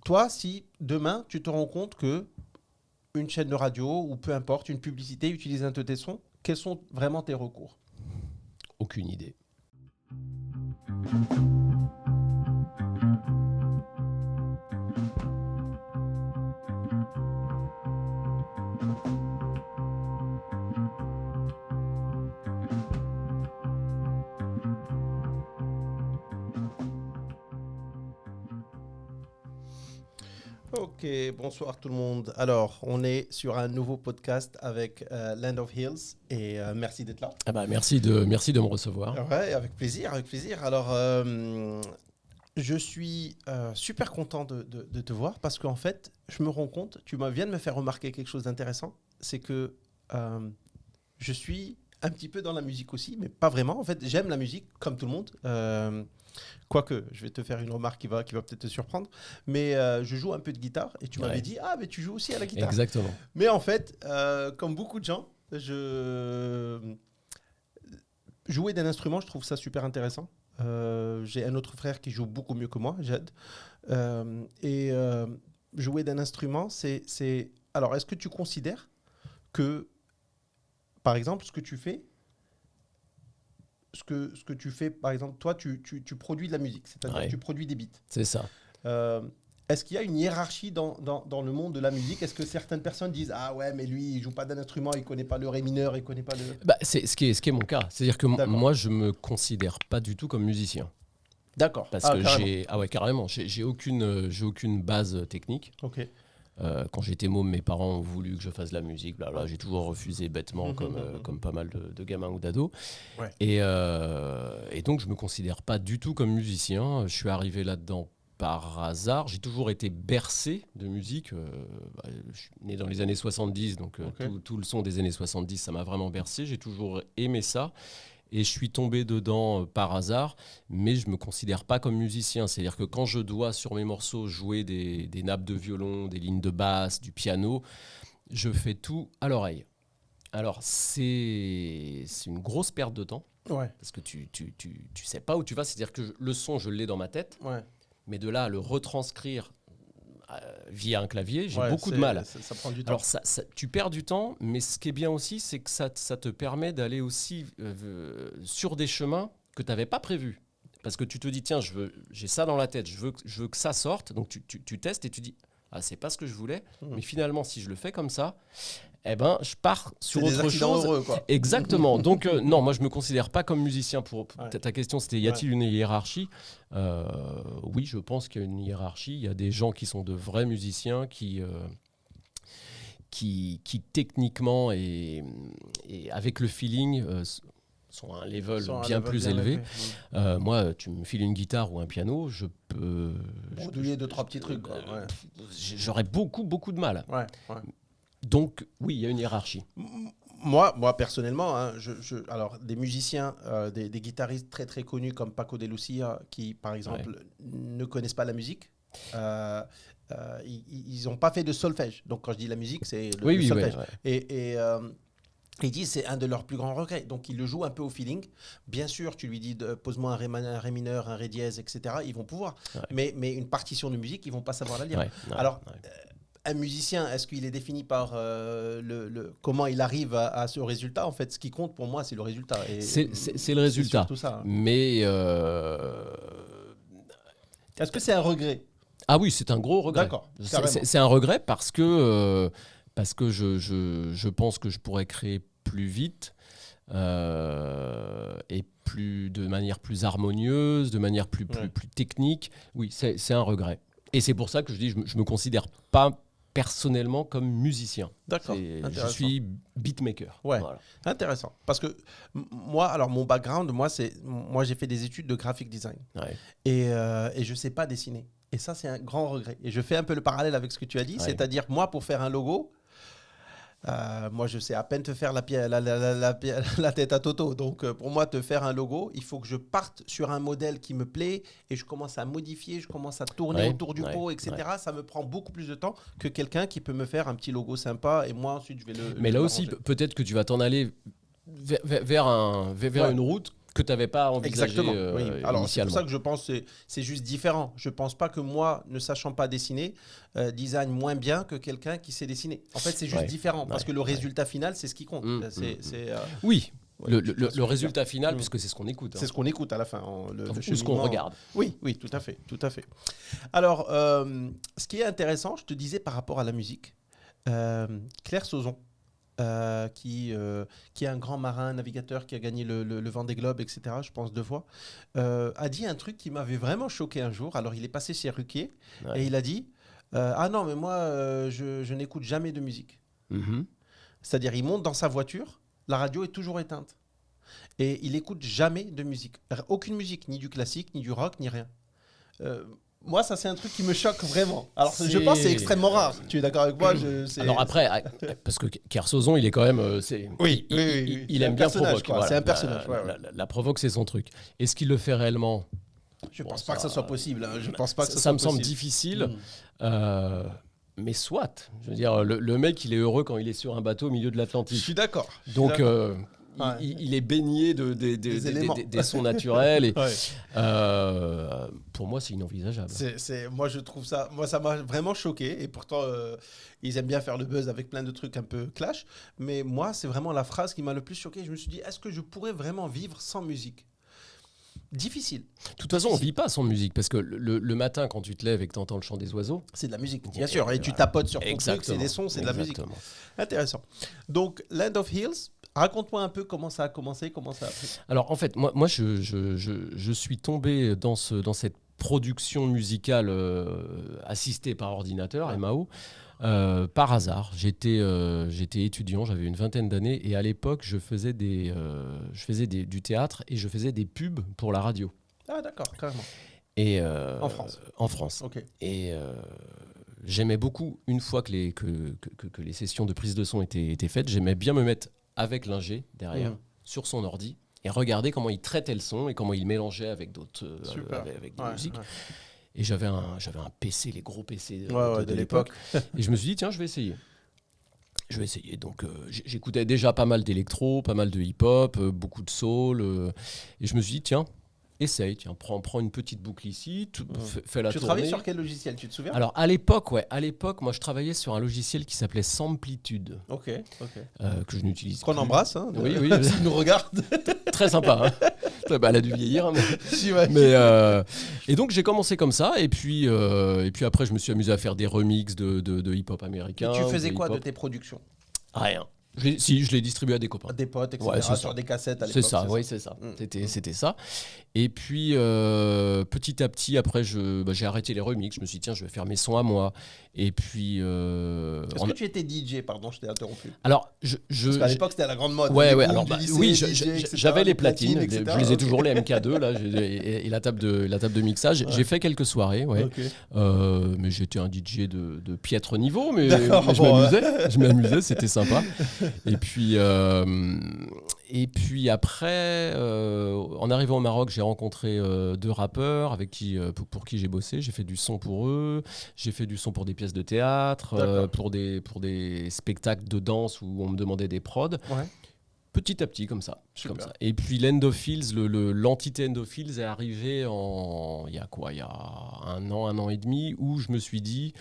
toi, si demain, tu te rends compte que une chaîne de radio ou peu importe, une publicité utilise un de tes sons, quels sont vraiment tes recours? Aucune idée. Ok, bonsoir tout le monde. Alors, on est sur un nouveau podcast avec Land of Hills et merci d'être là. Ah bah, merci de me recevoir. Ouais, avec plaisir, avec plaisir. Alors, je suis super content de te voir parce qu'en fait, je me rends compte, viens de me faire remarquer quelque chose d'intéressant, c'est que je suis un petit peu dans la musique aussi, mais pas vraiment. En fait, j'aime la musique comme tout le monde. Quoique, je vais te faire une remarque qui va peut-être te surprendre, mais je joue un peu de guitare et tu m'avais dit, ah, mais tu joues aussi à la guitare. Exactement. Mais en fait, comme beaucoup de gens, jouer d'un instrument, je trouve ça super intéressant. J'ai un autre frère qui joue beaucoup mieux que moi, Jade. Jouer d'un instrument, c'est... Alors, est-ce que tu considères que, par exemple, ce que tu fais, par exemple, toi, tu produis de la musique, c'est-à-dire que tu produis des beats. C'est ça. Est-ce qu'il y a une hiérarchie dans le monde de la musique? Est-ce que certaines personnes disent « Ah ouais, mais lui, il joue pas d'un instrument, il connaît pas le ré mineur, il connaît pas le... » C'est ce qui est mon cas. C'est-à-dire que moi, je me considère pas du tout comme musicien. D'accord. Parce que carrément. J'ai aucune base technique. Ok. Quand j'étais môme, mes parents ont voulu que je fasse de la musique. Blabla, j'ai toujours refusé bêtement, comme pas mal de gamins ou d'ados. Ouais. Et donc, je me considère pas du tout comme musicien. Je suis arrivé là-dedans par hasard. J'ai toujours été bercé de musique. Je suis né dans les années 70, donc tout le son des années 70, ça m'a vraiment bercé. J'ai toujours aimé ça. Et je suis tombé dedans par hasard, mais je ne me considère pas comme musicien. C'est-à-dire que quand je dois, sur mes morceaux, jouer des nappes de violon, des lignes de basse, du piano, je fais tout à l'oreille. Alors, c'est une grosse perte de temps, parce que tu sais pas où tu vas. C'est-à-dire que le son, je l'ai dans ma tête, mais de là à le retranscrire via un clavier, j'ai beaucoup de mal. Ça prend du temps. Alors, tu perds du temps, mais ce qui est bien aussi, c'est que ça te permet d'aller aussi sur des chemins que tu n'avais pas prévus. Parce que tu te dis, tiens, j'ai ça dans la tête, je veux que ça sorte. Donc, tu testes et tu dis, ah, c'est pas ce que je voulais. Mais finalement, si je le fais comme ça, eh ben, je pars sur autre chose. Heureux, quoi. Exactement. Donc, non, moi, je ne me considère pas comme musicien. Ta question, c'était, y a-t-il une hiérarchie ? Oui, je pense qu'il y a une hiérarchie. Il y a des gens qui sont de vrais musiciens qui techniquement et avec le feeling sont à un level bien plus élevé. Moi, tu me files une guitare ou un piano, je peux... Bredouiller 2-3 petits trucs. Quoi. J'aurais beaucoup de mal. Donc, oui, il y a une hiérarchie. Moi personnellement, hein, alors des musiciens, des guitaristes très très connus comme Paco de Lucia, qui par exemple ne connaissent pas la musique, ils n'ont pas fait de solfège. Donc quand je dis la musique, c'est le solfège. Et ils disent c'est un de leurs plus grands regrets. Donc ils le jouent un peu au feeling. Bien sûr, tu lui dis pose-moi un ré mineur, un ré dièse, etc. Ils vont pouvoir. Mais une partition de musique, ils vont pas savoir la lire. Alors un musicien, est-ce qu'il est défini par comment il arrive à ce résultat? En fait, ce qui compte pour moi, c'est le résultat. C'est le résultat. C'est ça, hein. Mais est-ce que c'est un regret? Ah oui, c'est un gros regret. D'accord. C'est un regret parce que je pense que je pourrais créer plus vite et de manière plus harmonieuse, de manière plus technique. Oui, c'est un regret. Et c'est pour ça que je dis, je me considère pas personnellement comme musicien. D'accord. Je suis beatmaker. Ouais. Voilà. Intéressant. Parce que moi, alors mon background, moi j'ai fait des études de graphic design. Et je sais pas dessiner. Et ça, c'est un grand regret. Et je fais un peu le parallèle avec ce que tu as dit. C'est-à-dire, moi, pour faire un logo, moi, je sais à peine te faire la tête à Toto. Donc, pour moi, te faire un logo, il faut que je parte sur un modèle qui me plaît et je commence à modifier, je commence à tourner autour du pot, etc. Ça me prend beaucoup plus de temps que quelqu'un qui peut me faire un petit logo sympa et moi, ensuite, je vais le... Mais là aussi, peut-être que tu vas t'en aller vers une route que tu n'avais pas envisagé oui. Alors, c'est pour initialement. ça que je pense que c'est juste différent. Je ne pense pas que moi, ne sachant pas dessiner, design moins bien que quelqu'un qui sait dessiner. En fait, c'est juste différent parce que le résultat final, c'est ce qui compte. Oui. Ouais, le résultat final, puisque c'est ce qu'on écoute. C'est ce qu'on écoute à la fin. Ou ce qu'on regarde. Oui, tout à fait. Alors, ce qui est intéressant, je te disais par rapport à la musique, Claire Sauzon, qui est un grand marin, navigateur, qui a gagné le Vendée Globe, etc., je pense 2 fois, a dit un truc qui m'avait vraiment choqué un jour. Alors, il est passé chez Ruquier et il a dit « Ah non, mais moi, je n'écoute jamais de musique. C'est-à-dire, il monte dans sa voiture, la radio est toujours éteinte. Et il écoute jamais de musique. Aucune musique, ni du classique, ni du rock, ni rien. Moi, ça, c'est un truc qui me choque vraiment. Alors, je pense que c'est extrêmement rare. Tu es d'accord avec moi? Alors après, parce que Kersozon, il est quand même... il aime bien provoque. Voilà. C'est un personnage. La provoque, c'est son truc. Est-ce qu'il le fait réellement? Je ne pense pas que ça soit possible. Hein. Je pense pas que ça me semble difficile. Mais soit. Je veux dire, le mec, il est heureux quand il est sur un bateau au milieu de l'Atlantique. Je suis d'accord. Donc, il est baigné des sons naturels. Et, pour moi, c'est inenvisageable. Moi, je trouve ça... Moi, ça m'a vraiment choqué. Et pourtant, ils aiment bien faire le buzz avec plein de trucs un peu clash. Mais moi, c'est vraiment la phrase qui m'a le plus choqué. Je me suis dit, est-ce que je pourrais vraiment vivre sans musique? Difficile. De toute façon, on ne vit pas sans musique, parce que le matin, quand tu te lèves et que tu entends le chant des oiseaux... C'est de la musique, bien sûr. Et tu tapotes sur ton truc, c'est des sons, c'est de la musique. Intéressant. Donc, Land of Hills, raconte-moi un peu comment ça a commencé, comment ça a pris. Alors, en fait, moi je suis tombé dans cette production musicale assistée par ordinateur, MAO, par hasard. J'étais étudiant, j'avais une 20aine d'années et à l'époque je faisais du théâtre et je faisais des pubs pour la radio. Ah d'accord, carrément. Et en France. Okay. Et j'aimais beaucoup, une fois que les sessions de prise de son étaient faites, j'aimais bien me mettre avec l'ingé derrière sur son ordi et regarder comment il traitait le son et comment il mélangeait avec d'autres avec des musiques. Ouais. Et j'avais un PC, les gros PC de l'époque. Et je me suis dit, tiens, je vais essayer. Donc, j'écoutais déjà pas mal d'électro, pas mal de hip-hop, beaucoup de soul. Et je me suis dit, tiens, essaye, prends une petite boucle ici, fais la tournée. Tu travaillais sur quel logiciel, tu te souviens? Alors, à l'époque, moi, je travaillais sur un logiciel qui s'appelait Samplitude. Ok. Que je n'utilise Qu'on embrasse, hein. Oui. S'il nous regarde. Très sympa, hein. Elle a dû vieillir. Hein, et donc, j'ai commencé comme ça. Et puis après, je me suis amusé à faire des remixes de hip-hop américain. Et tu faisais quoi de tes productions? Rien. Je l'ai distribué à des copains. Des potes, etc. Sur des cassettes à l'époque. C'est ça. C'était ça. Et puis, petit à petit, après, j'ai arrêté les remixes. Je me suis dit, tiens, je vais faire mes sons à moi. Et puis... Est-ce que tu étais DJ? Pardon, je t'ai interrompu. Alors, parce qu'à l'époque, c'était à la grande mode. Ouais. Alors, j'avais les platines. Je les ai toujours, les MK2, là, et la table de mixage. Ouais. J'ai fait quelques soirées, mais j'étais un DJ de piètre niveau, mais je m'amusais, c'était sympa. Et puis après, en arrivant au Maroc, j'ai rencontré 2 rappeurs pour qui j'ai bossé. J'ai fait du son pour eux, j'ai fait du son pour des pièces de théâtre, pour des spectacles de danse où on me demandait des prods. Ouais. Petit à petit, comme ça. Et puis Land of Hills, l'entité Land of Hills est arrivé il y a 1 an et demi, où je me suis dit...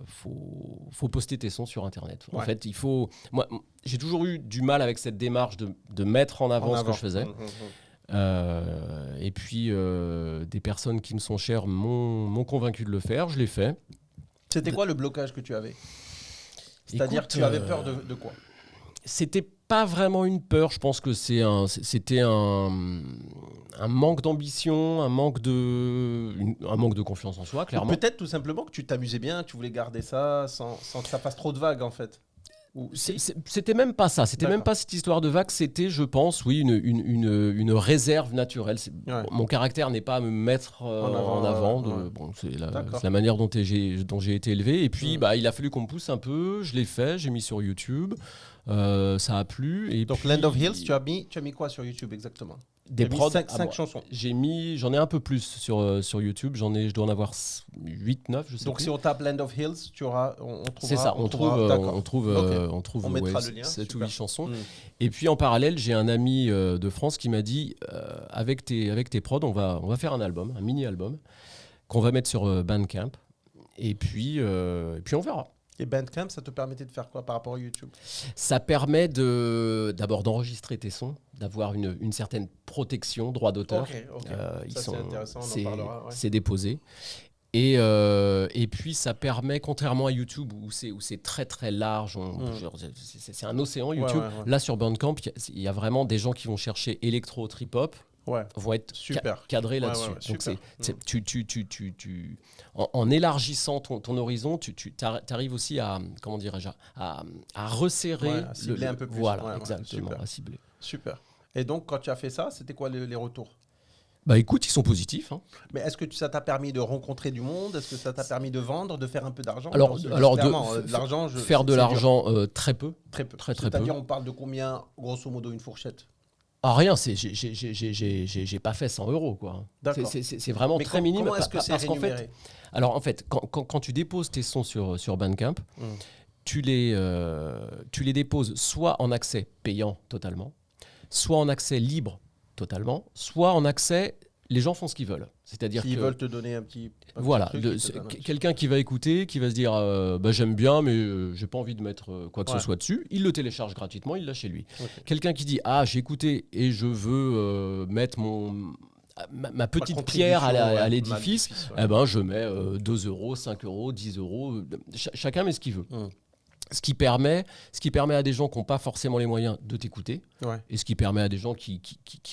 faut poster tes sons sur internet. En fait, moi, j'ai toujours eu du mal avec cette démarche de mettre en avant ce que je faisais. Et puis des personnes qui me sont chères m'ont convaincu de le faire. Je l'ai fait. C'était quoi le blocage que tu avais? C'est-à-dire que tu avais peur de quoi? C'était pas vraiment une peur. Je pense que c'était un manque d'ambition, un manque de confiance en soi, clairement. Peut-être tout simplement que tu t'amusais bien, tu voulais garder ça sans que ça fasse trop de vagues, en fait. C'était même pas ça. C'était même pas cette histoire de vagues. C'était, je pense, oui, une réserve naturelle. Mon caractère n'est pas à me mettre en avant. C'est la manière dont j'ai été élevé. Et puis, il a fallu qu'on me pousse un peu. Je l'ai fait. J'ai mis sur YouTube. Ça a plu. Et donc, puis... Land of Hills, tu as mis quoi sur YouTube exactement? Des prods, 5 chansons. J'en ai un peu plus sur YouTube. Je dois en avoir 8, 9, je sais Donc plus. si on tape Land of Hills, on trouvera. C'est ça, on trouve on mettra le lien. 7 ou 8 chansons. Et puis en parallèle, j'ai un ami de France qui m'a dit avec tes prods, on va faire un album, un mini-album, qu'on va mettre sur Bandcamp. Et puis on verra. Et Bandcamp, ça te permettait de faire quoi par rapport à YouTube? Ça permet d'abord d'enregistrer tes sons, d'avoir une certaine protection, droit d'auteur. Okay. C'est intéressant, on en parlera. Ouais. C'est déposé. Et puis ça permet, contrairement à YouTube où c'est très très large, c'est un océan YouTube. Ouais. Là sur Bandcamp, il y a vraiment des gens qui vont chercher électro, trip-hop. Vont être cadrés là-dessus. Donc en élargissant ton horizon, tu arrives aussi à resserrer, à cibler un peu plus. Voilà, exactement, à cibler. Super. Et donc quand tu as fait ça, c'était quoi les retours? Bah écoute, ils sont positifs. Hein. Mais est-ce que ça t'a permis de rencontrer du monde? Est-ce que ça t'a permis de vendre, de faire un peu d'argent? Alors de l'argent, faire de l'argent très peu. Très peu. C'est-à-dire, on parle de combien, grosso modo, une fourchette? Ah rien, j'ai pas fait 100 €, quoi. C'est vraiment très minime. Comment est-ce que c'est rémunéré? En fait, quand tu déposes tes sons sur Bandcamp, tu les déposes soit en accès payant totalement, soit en accès libre totalement, soit en accès, les gens font ce qu'ils veulent. C'est-à-dire qu'ils veulent te donner un petit voilà, quelqu'un qui va écouter, qui va se dire j'aime bien, mais j'ai pas envie de mettre quoi que ce soit dessus. Il le télécharge gratuitement, il l'a chez lui. Okay. Quelqu'un qui dit j'ai écouté et je veux mettre ma petite pierre à l'édifice, je mets 2 €, 5 €, 10 €. Chacun met ce qu'il veut. Ce qui permet à des gens qui n'ont pas forcément les moyens de t'écouter, et ce qui permet à des gens qui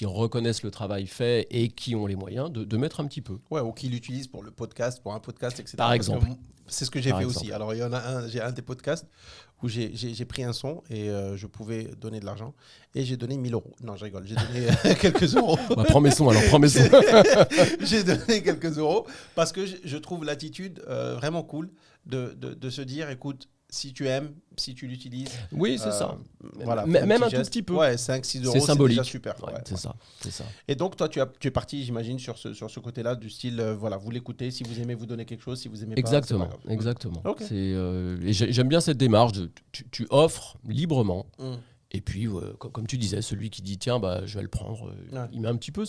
reconnaissent le travail fait et qui ont les moyens de mettre un petit peu. Ou qui l'utilisent pour le podcast, pour un podcast, etc. Par exemple. C'est ce que j'ai fait aussi. Alors, il y en a j'ai un des podcasts où j'ai pris un son et je pouvais donner de l'argent et j'ai donné 1 000 €. Non, je rigole, j'ai donné quelques euros. Prends mes sons. J'ai donné quelques euros parce que je trouve l'attitude vraiment cool de se dire, écoute, si tu aimes, si tu l'utilises. Oui, c'est ça. Voilà, même un tout petit peu. 5-6 €, c'est symbolique. C'est déjà super. C'est ça. Et donc, toi, tu es parti, j'imagine, sur ce côté-là, du style, vous l'écoutez, si vous aimez, vous donnez quelque chose, si vous aimez pas, exactement. Okay. Et j'aime bien cette démarche. Tu offres librement. Et puis, comme tu disais, celui qui dit, tiens, je vais le prendre, il met un petit peu.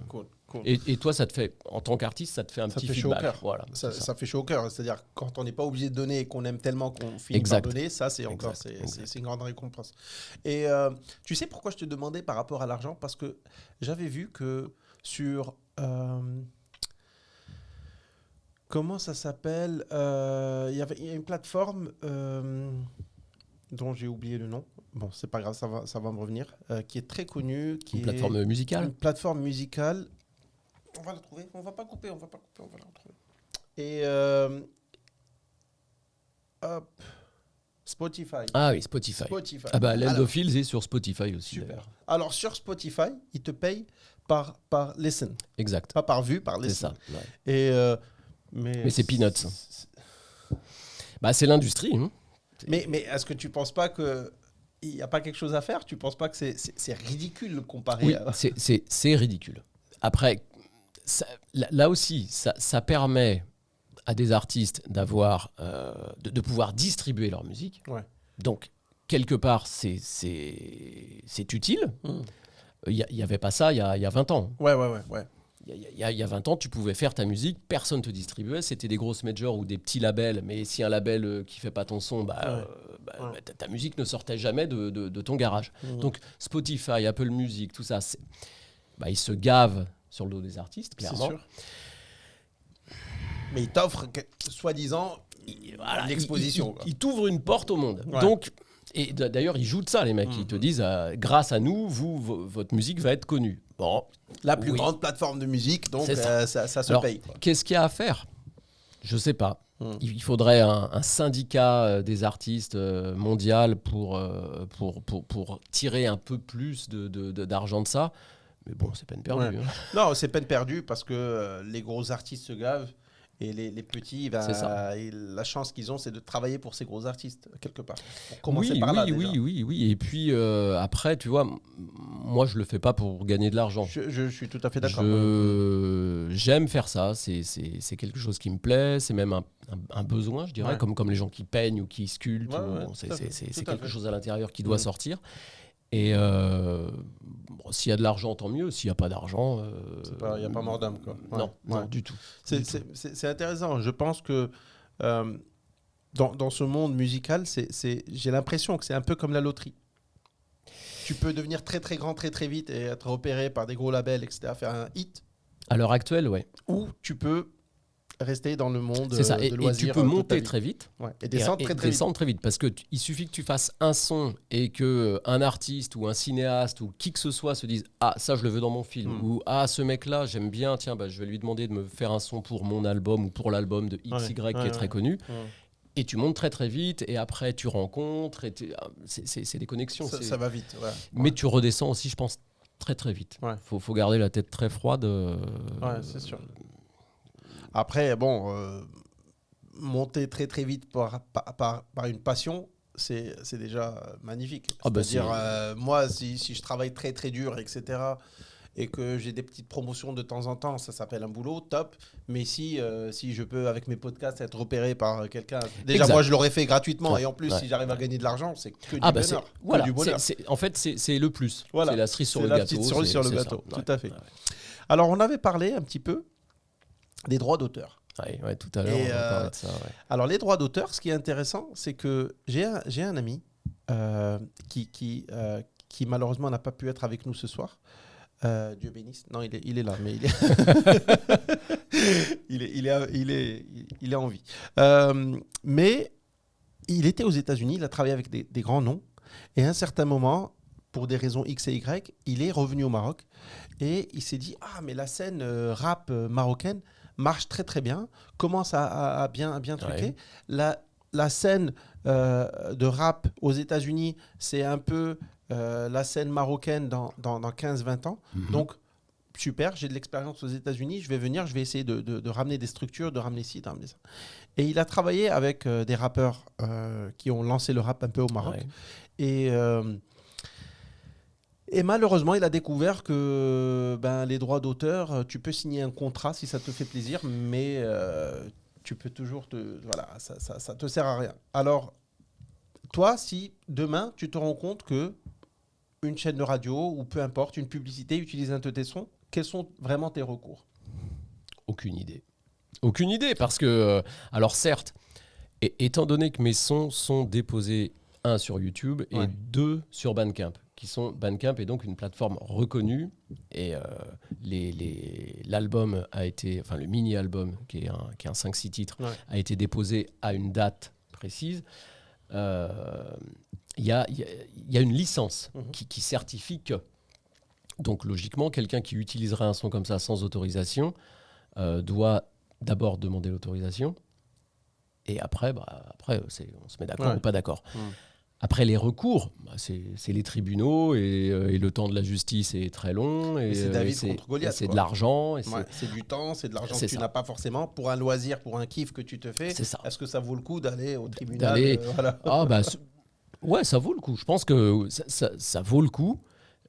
Cool. Et toi, ça te fait, en tant qu'artiste, ça te fait un petit feedback. Voilà, ça fait chaud au cœur. C'est-à-dire, quand on n'est pas obligé de donner et qu'on aime tellement qu'on finit par donner, ça, c'est encore c'est une grande récompense. Et tu sais pourquoi je te demandais par rapport à l'argent? Parce que j'avais vu que sur... comment ça s'appelle? Il y a une plateforme dont j'ai oublié le nom. Bon, c'est pas grave, ça va me revenir. Qui est très connue. Plateforme musicale? Une plateforme musicale. On va la trouver. On va pas couper, on va la retrouver. Et Spotify. Ah oui, Spotify. Land of Hills est sur Spotify aussi. Super. D'ailleurs. Alors, sur Spotify, ils te payent par listen. Exact. Pas par vue, par listen. C'est ça. Ouais. Et, mais c'est peanuts. C'est l'industrie. Hein. Mais est-ce que tu penses pas que il n'y a pas quelque chose à faire? Tu penses pas que c'est ridicule comparé à... c'est ridicule. Après, là aussi, ça permet à des artistes d'avoir, de pouvoir distribuer leur musique. Ouais. Donc, quelque part, c'est utile. Il n'y avait pas ça il y a 20 ans. Ouais. Il y a 20 ans, tu pouvais faire ta musique, personne ne te distribuait. C'était des grosses majors ou des petits labels. Mais si un label qui ne fait pas ton son, ta musique ne sortait jamais de ton garage. Donc Spotify, Apple Music, tout ça, ils se gavent sur le dos des artistes, clairement. C'est sûr. Mais ils t'offrent, soi-disant, l'exposition. Ils t'ouvrent une porte au monde. Ouais. Donc, et d'ailleurs, ils jouent de ça, les mecs. Ils te disent, grâce à nous, votre musique va être connue. Bon, la plus grande plateforme de musique, donc ça se paye. Qu'est-ce qu'il y a à faire? Je ne sais pas. Il faudrait un syndicat des artistes mondial pour tirer un peu plus d'argent de ça. Mais bon, c'est peine perdue. Ouais. Non, c'est peine perdue parce que les gros artistes se gavent Et les petits, la chance qu'ils ont, c'est de travailler pour ces gros artistes, quelque part. Oui. Et puis, après, tu vois, moi, je le fais pas pour gagner de l'argent. Je suis tout à fait d'accord. J'aime faire ça. C'est quelque chose qui me plaît. C'est même un besoin, je dirais, comme les gens qui peignent ou qui sculptent. C'est quelque chose à l'intérieur qui doit sortir. Et s'il y a de l'argent, tant mieux. S'il n'y a pas d'argent... Il n'y a pas mort d'homme, quoi. Non, du tout. C'est intéressant. Je pense que dans ce monde musical, j'ai l'impression que c'est un peu comme la loterie. Tu peux devenir très très grand très très vite et être repéré par des gros labels, etc., faire un hit. À l'heure actuelle, ouais. Ou tu peux rester dans le monde c'est ça. de loisirs. Et tu peux monter très vite et descendre très vite. Parce qu'il suffit que tu fasses un son et qu'un artiste ou un cinéaste ou qui que ce soit se dise « Ah, ça, je le veux dans mon film » ou « Ah, ce mec-là, j'aime bien, tiens, je vais lui demander de me faire un son pour mon album ou pour l'album de XY qui est très connu. » Et tu montes très très vite et après tu rencontres. C'est des connexions. Ça va vite. Mais tu redescends aussi, je pense, très très vite. Faut garder la tête très froide. C'est sûr. Après, monter très très vite par une passion, c'est déjà magnifique. C'est-à-dire, moi, si je travaille très très dur, etc., et que j'ai des petites promotions de temps en temps, ça s'appelle un boulot, top. Mais si je peux, avec mes podcasts, être repéré par quelqu'un... Déjà, moi, je l'aurais fait gratuitement. Et en plus, si j'arrive à gagner de l'argent, c'est que du bonheur. Voilà, du bonheur. En fait, c'est le plus. C'est la cerise sur le gâteau. C'est la petite cerise sur le gâteau, tout à fait. Alors, on avait parlé un petit peu des droits d'auteur. Oui, tout à l'heure, on va parler de ça. Alors, les droits d'auteur, ce qui est intéressant, c'est que j'ai un ami qui malheureusement n'a pas pu être avec nous ce soir. Dieu bénisse. Non, il est là, mais il est en vie. Mais il était aux États-Unis, il a travaillé avec des grands noms. Et à un certain moment, pour des raisons X et Y, il est revenu au Maroc. Et il s'est dit, mais la scène rap marocaine marche très très bien, commence à bien truquer. La scène de rap aux États-Unis, c'est un peu la scène marocaine dans 15-20 ans. Donc, super, j'ai de l'expérience aux États-Unis, je vais venir, je vais essayer de ramener des structures, de ramener ci, de ramener ça. Et il a travaillé avec des rappeurs qui ont lancé le rap un peu au Maroc. Et malheureusement, il a découvert que les droits d'auteur, tu peux signer un contrat si ça te fait plaisir, mais tu peux toujours ça te sert à rien. Alors, toi, si demain, tu te rends compte que une chaîne de radio ou peu importe, une publicité utilise un de tes sons, quels sont vraiment tes recours ? Aucune idée, parce que, alors certes, étant donné que mes sons sont déposés, 1 sur YouTube et 2 sur Bandcamp, Bandcamp est donc une plateforme reconnue et l'album a été, enfin le mini-album qui est un 5-6 titres, a été déposé à une date précise. Il y a une licence qui certifie que. Donc logiquement, quelqu'un qui utiliserait un son comme ça sans autorisation doit d'abord demander l'autorisation et après on se met d'accord ou pas d'accord. Après les recours, c'est les tribunaux et le temps de la justice est très long. Et c'est David contre Goliath. C'est de l'argent. C'est du temps, c'est de l'argent que tu n'as pas forcément. Pour un loisir, pour un kiff que tu te fais, est-ce que ça vaut le coup d'aller au tribunal Ouais, ça vaut le coup. Je pense que ça vaut le coup.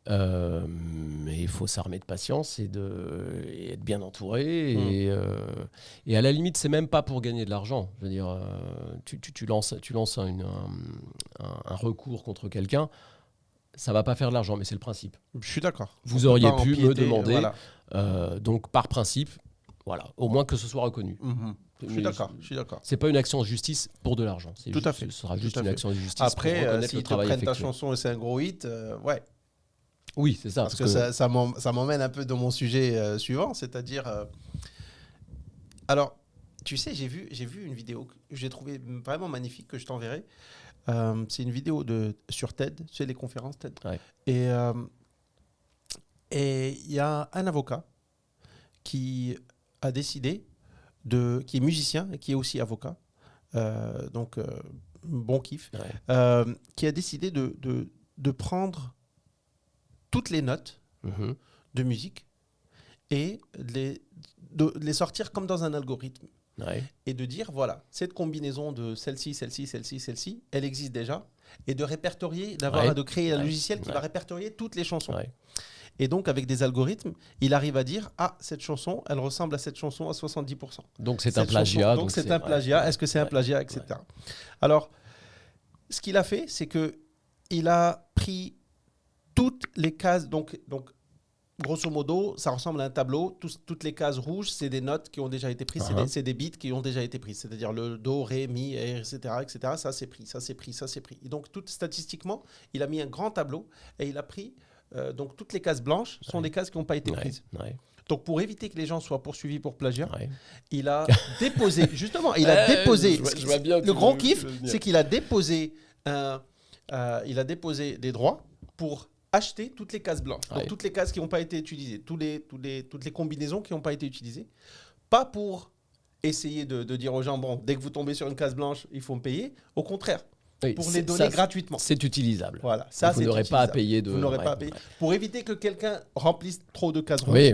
Mais il faut s'armer de patience et être bien entouré. Et à la limite, c'est même pas pour gagner de l'argent. Je veux dire, tu lances un recours contre quelqu'un, ça va pas faire de l'argent, mais c'est le principe. Je suis d'accord. Vous auriez pu me demander. Donc, par principe, au moins que ce soit reconnu. Je suis d'accord. C'est pas une action de justice pour de l'argent. Tout à fait. Ce sera juste une action de justice après, pour reconnaître le travail effectué. Après, si tu prennent ta chanson et c'est un gros hit, Oui, c'est ça. Parce que ça m'emmène un peu dans mon sujet suivant, c'est-à-dire... Alors, tu sais, j'ai vu une vidéo que j'ai trouvée vraiment magnifique, que je t'enverrai. C'est une vidéo sur TED, tu sais, les conférences TED. Et il y a un avocat qui a décidé, qui est musicien et qui est aussi avocat, donc bon kiff, qui a décidé de prendre toutes les notes de musique et de les sortir comme dans un algorithme. et de dire, voilà, cette combinaison de celle-ci, celle-ci, celle-ci, celle-ci, elle existe déjà, et de répertorier, de créer un logiciel qui va répertorier toutes les chansons. Et donc, avec des algorithmes, il arrive à dire, cette chanson, elle ressemble à cette chanson à 70%. Donc, c'est un plagiat. Donc, c'est un plagiat. Est-ce que c'est un plagiat, etc. Alors, ce qu'il a fait, c'est qu'il a pris toutes les cases. Donc, grosso modo, ça ressemble à un tableau. Toutes les cases rouges, c'est des notes qui ont déjà été prises. C'est des bits qui ont déjà été prises. C'est-à-dire le do, ré, mi, etc., etc. Ça, c'est pris, ça, c'est pris, ça, c'est pris. Et donc, statistiquement, il a mis un grand tableau et il a pris... donc, toutes les cases blanches sont des cases qui n'ont pas été prises. Donc, pour éviter que les gens soient poursuivis pour plagiat, il a déposé... Justement, il a déposé... je vois bien le grand kiff, c'est qu'il a déposé... il a déposé des droits pour acheter toutes les cases blanches. Donc, toutes les cases qui n'ont pas été utilisées. Toutes les combinaisons qui n'ont pas été utilisées. Pas pour essayer de dire aux gens, bon, dès que vous tombez sur une case blanche, il faut me payer. Au contraire. Pour les donner gratuitement. C'est utilisable. Voilà, ça, vous n'aurez pas à payer Vous n'aurez pas à payer. Pour éviter que quelqu'un remplisse trop de cases rouges. Oui.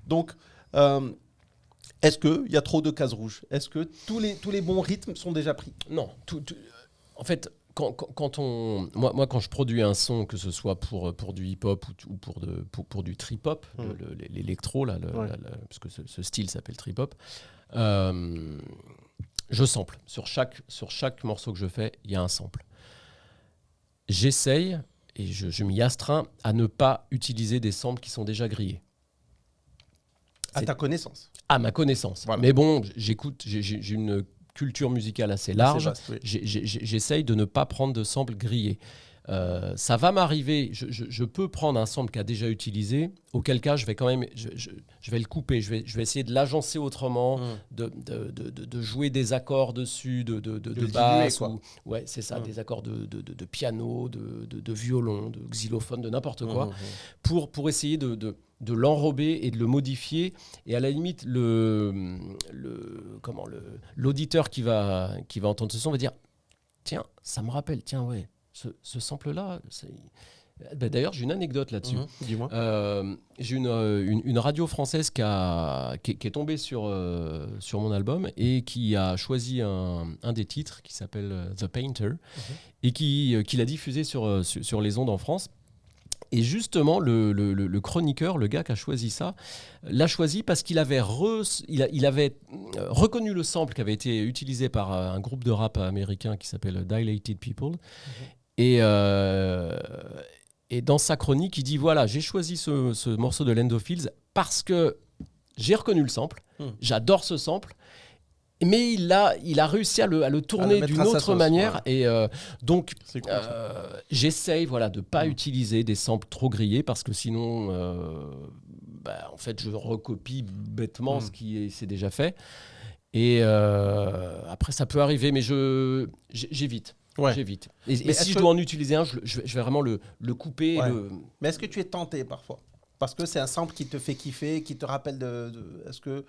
Donc, est-ce qu'il y a trop de cases rouges? Est-ce que tous les bons rythmes sont déjà pris? Non. En fait, moi, quand je produis un son, que ce soit pour du hip-hop ou pour du trip-hop, l'électro, parce que ce style s'appelle trip-hop, je sample. Sur chaque morceau que je fais, il y a un sample. J'essaye, et je m'y astreins, à ne pas utiliser des samples qui sont déjà grillés. À ta connaissance. À ma connaissance. Voilà. Mais bon, j'ai une culture musicale assez large. Vaste, j'essaye de ne pas prendre de samples grillés. Ça va m'arriver, je peux prendre un sample qui a déjà utilisé, auquel cas je vais quand même, je vais le couper, je vais essayer de l'agencer autrement, de jouer des accords dessus, de basse, ouais, c'est ça, des accords de piano, de violon, de xylophone, de n'importe quoi, pour essayer de l'enrober et de le modifier, et à la limite l'auditeur qui va entendre ce son va dire tiens, ça me rappelle, tiens, ouais, ce sample-là, d'ailleurs, j'ai une anecdote là-dessus. Dis-moi. J'ai une radio française qui est tombée sur mon album et qui a choisi un des titres qui s'appelle The Painter et qui l'a diffusé sur les ondes en France. Et justement, le chroniqueur, le gars qui a choisi ça, l'a choisi parce qu'il avait, il avait reconnu le sample qui avait été utilisé par un groupe de rap américain qui s'appelle Dilated People. Et dans sa chronique, il dit, voilà, j'ai choisi ce morceau de Land of Fields parce que j'ai reconnu le sample, j'adore ce sample, mais il a réussi à le tourner d'une autre manière. Ouais. Et donc, cool, j'essaye de ne pas utiliser des samples trop grillés parce que sinon, en fait, je recopie bêtement ce qui s'est déjà fait. Et après, ça peut arriver, mais j'évite. Ouais. J'évite. Et si je dois en utiliser un, je vais vraiment le couper. Ouais. Mais est-ce que tu es tenté parfois? Parce que c'est un sample qui te fait kiffer, qui te rappelle est-ce que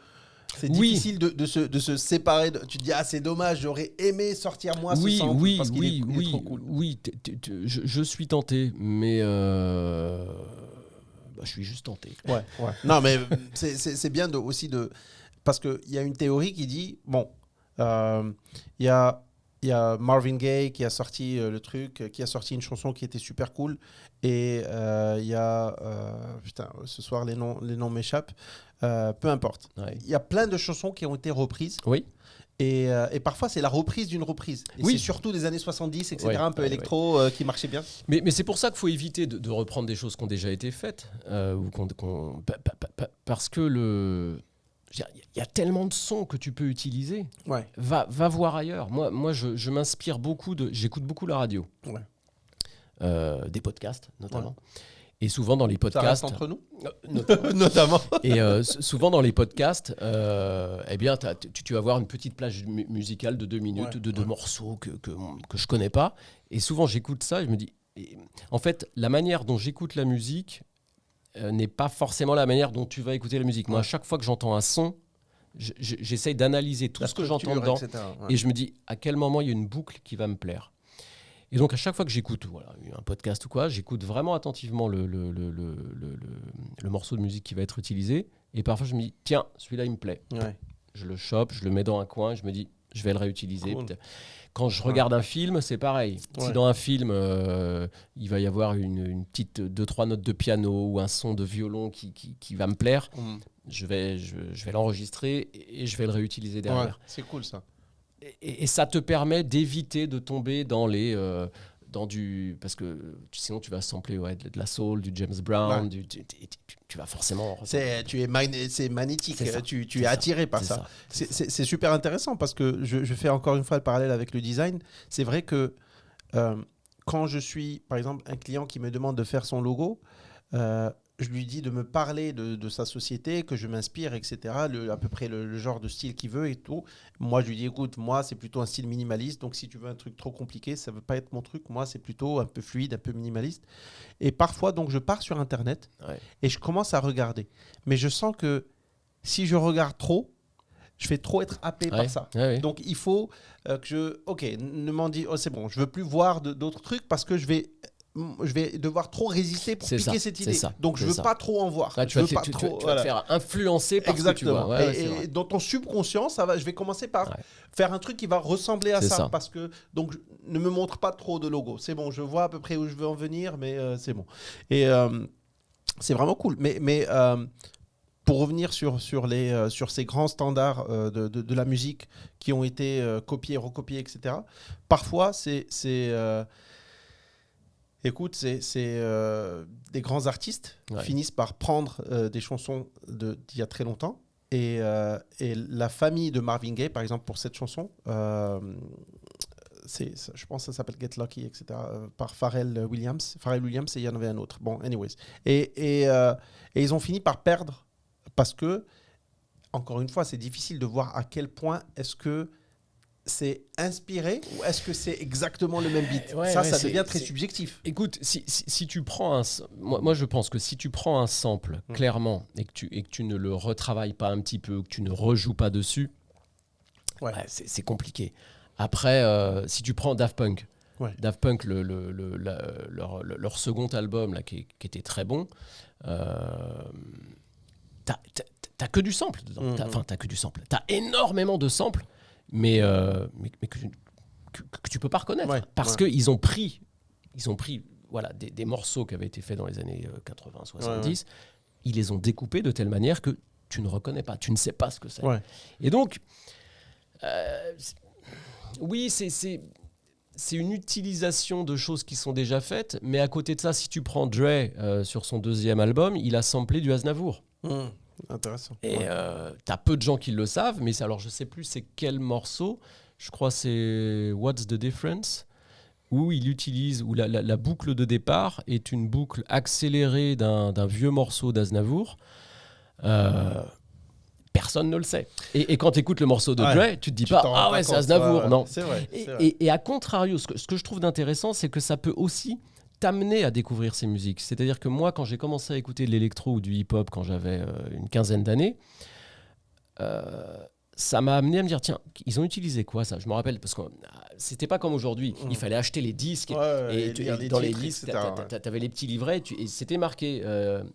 c'est difficile de se séparer tu te dis, c'est dommage, j'aurais aimé sortir moi ce sample parce qu'il est trop cool. Oui, je suis tenté, mais je suis juste tenté. Ouais. Non, mais c'est bien aussi parce qu'il y a une théorie qui dit, il y a Marvin Gaye qui a sorti le truc, qui a sorti une chanson qui était super cool. Et il y a... ce soir, les noms m'échappent. Peu importe. Il y a plein de chansons qui ont été reprises. Oui. Et parfois, c'est la reprise d'une reprise. Et c'est surtout des années 70, etc., un peu électro, qui marchait bien. Mais c'est pour ça qu'il faut éviter de reprendre des choses qui ont déjà été faites. Parce que il y a tellement de sons que tu peux utiliser. Ouais. Va voir ailleurs. Moi je m'inspire beaucoup j'écoute beaucoup la radio. Ouais. Des podcasts, notamment. Ouais. Et souvent dans les podcasts... Ça reste entre nous notamment. Et souvent dans les podcasts, tu vas avoir une petite plage musicale de 2 minutes, de morceaux que je connais pas. Et souvent j'écoute ça et je me dis... En fait, la manière dont j'écoute la musique... n'est pas forcément la manière dont tu vas écouter la musique. Moi, à chaque fois que j'entends un son, j'essaye d'analyser tout ce que j'entends dedans, et je me dis à quel moment il y a une boucle qui va me plaire. Et donc, à chaque fois que j'écoute un podcast ou quoi, j'écoute vraiment attentivement le morceau de musique qui va être utilisé, et parfois je me dis, tiens, celui-là, il me plaît. Ouais. je le chope, je le mets dans un coin, je me dis, je vais le réutiliser. Cool. Quand je regarde un film, c'est pareil. Ouais. Si dans un film, il va y avoir une petite 2-3 notes de piano ou un son de violon qui va me plaire, je vais l'enregistrer et je vais le réutiliser derrière. Ouais, c'est cool ça. Et ça te permet d'éviter de tomber dans les... parce que sinon tu vas sampler de la soul, du James Brown, tu vas forcément... C'est magnétique, c'est tu es attiré par ça. C'est super intéressant parce que je fais encore une fois le parallèle avec le design. C'est vrai que quand je suis, par exemple, un client qui me demande de faire son logo, je lui dis de me parler de sa société, que je m'inspire, etc. À peu près le genre de style qu'il veut et tout. Moi, je lui dis, écoute, moi, c'est plutôt un style minimaliste. Donc, si tu veux un truc trop compliqué, ça ne veut pas être mon truc. Moi, c'est plutôt un peu fluide, un peu minimaliste. Et parfois, donc, je pars sur Internet et je commence à regarder. Mais je sens que si je regarde trop, je vais trop être happé par ça. Donc, il faut que Ok, ne m'en dis, c'est bon, je ne veux plus voir d'autres trucs parce que je vais devoir trop résister pour piquer cette idée. Donc, je ne veux pas trop en voir. Tu vas te faire influencer par ce que tu vois. Et dans ton subconscient, je vais commencer par faire un truc qui va ressembler à ça. Parce que, donc, ne me montre pas trop de logo. C'est bon, je vois à peu près où je veux en venir, mais c'est bon. Et c'est vraiment cool. Mais pour revenir sur ces grands standards de la musique qui ont été copiés, recopiés, etc., parfois, écoute, des grands artistes finissent par prendre des chansons d'il y a très longtemps. Et la famille de Marvin Gaye, par exemple, pour cette chanson, je pense que ça s'appelle Get Lucky, etc., par Pharrell Williams, et il y en avait un autre. Bon, anyways. Et ils ont fini par perdre parce que, encore une fois, c'est difficile de voir à quel point est-ce que c'est inspiré ou est-ce que c'est exactement le même beat ? Ça devient très subjectif. Écoute, si tu prends moi, je pense que si tu prends un sample, clairement, et que tu ne le retravailles pas un petit peu, que tu ne rejoues pas dessus, c'est compliqué. Après, si tu prends Daft Punk, leur second album, là, qui était très bon, t'as que du sample dedans. T'as que du sample. T'as énormément de samples, mais que tu peux pas reconnaître parce qu'ils ont pris des morceaux qui avaient été faits dans les années 80-70, ils les ont découpés de telle manière que tu ne reconnais pas, tu ne sais pas ce que c'est. Et donc, oui, c'est une utilisation de choses qui sont déjà faites, mais à côté de ça, si tu prends Dre sur son deuxième album, il a samplé du Aznavour. Intéressant. Et t'as peu de gens qui le savent, mais alors je sais plus c'est quel morceau. Je crois c'est What's the Difference, où il utilise, où la boucle de départ est une boucle accélérée d'un vieux morceau d'Aznavour. Personne ne le sait. Et quand tu écoutes le morceau de Dre, tu te dis pas c'est Aznavour. Non. C'est vrai. Et à contrario, ce que je trouve d'intéressant, c'est que ça peut aussi t'amener à découvrir ces musiques. C'est-à-dire que moi, quand j'ai commencé à écouter de l'électro ou du hip-hop quand j'avais une quinzaine d'années, ça m'a amené à me dire, tiens, ils ont utilisé quoi ça ? Je me rappelle, parce que c'était pas comme aujourd'hui. Il fallait acheter les disques. Et dans les disques, t'avais les petits livrets et c'était marqué